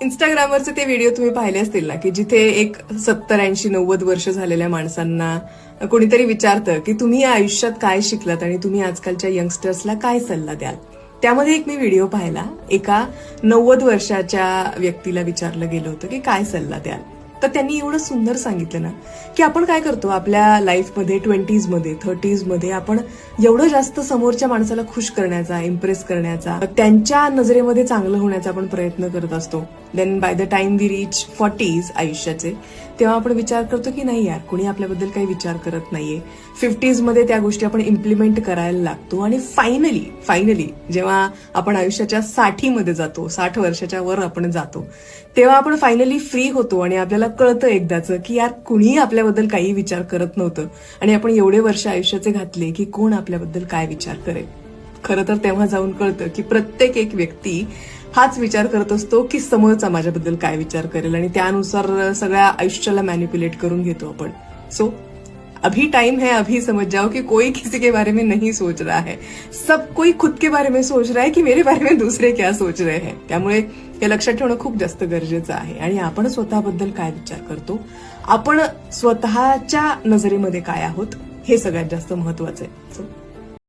इंस्टाग्रामवरचे ते व्हिडिओ तुम्ही पाहिले असतील ना, की जिथे एक 70, 80, 90 वर्ष झालेल्या माणसांना कोणीतरी विचारतं की तुम्ही या आयुष्यात काय शिकलात आणि तुम्ही आजकालच्या यंगस्टर्सला काय सल्ला द्याल. त्यामध्ये एक मी व्हिडिओ पाहिला, एका 90 वर्षाच्या व्यक्तीला विचारलं गेलं होतं की काय सल्ला द्याल. तर त्यांनी एवढं सुंदर सांगितलं ना, की आपण काय करतो आपल्या लाईफमध्ये 20s मध्ये 30s मध्ये आपण एवढं जास्त समोरच्या माणसाला खुश करण्याचा, इम्प्रेस करण्याचा, त्यांच्या नजरेमध्ये चांगलं होण्याचा आपण प्रयत्न करत असतो. Then by the time we reach 40s आयुष्याचे, तेव्हा आपण विचार करतो की नाही यार, कोणी आपल्याबद्दल काही विचार करत नाहीये. 50s मध्ये त्या गोष्टी आपण इम्प्लिमेंट करायला लागतो आणि फायनली जेव्हा आपण आयुष्याच्या 60 मध्ये जातो, 60 वर्षाच्या वर आपण जातो, तेव्हा आपण फायनली फ्री होतो आणि आपल्याला कळतं एकदाचं की यार कुणीही आपल्याबद्दल काही विचार करत नव्हतं आणि आपण एवढे वर्ष आयुष्याचे घातले की कोण आपल्याबद्दल काय विचार करेल. खरं तर तेव्हा जाऊन कळतं की प्रत्येक एक व्यक्ती हाच विचार करत असतो की समोरचा माझ्याबद्दल काय विचार करेल आणि त्यानुसार सगळ्या आयुष्याला मॅनिप्युलेट करून घेतो आपण. सो अभी टाइम है, अभी समझ जाओ कि कोई किसी के बारे में नहीं सोच रहा है. सब कोई खुद के बारे में सोच रहा है की मेरे बारे में दूसरे क्या सोच रहे हैं. त्यामुळे हे लक्षात ठेवणं खूप जास्त गरजेचं आहे. आणि आपण स्वतःबद्दल काय विचार करतो, आपण स्वतःच्या नजरेमध्ये काय आहोत, हे सगळ्यात जास्त महत्वाचं आहे.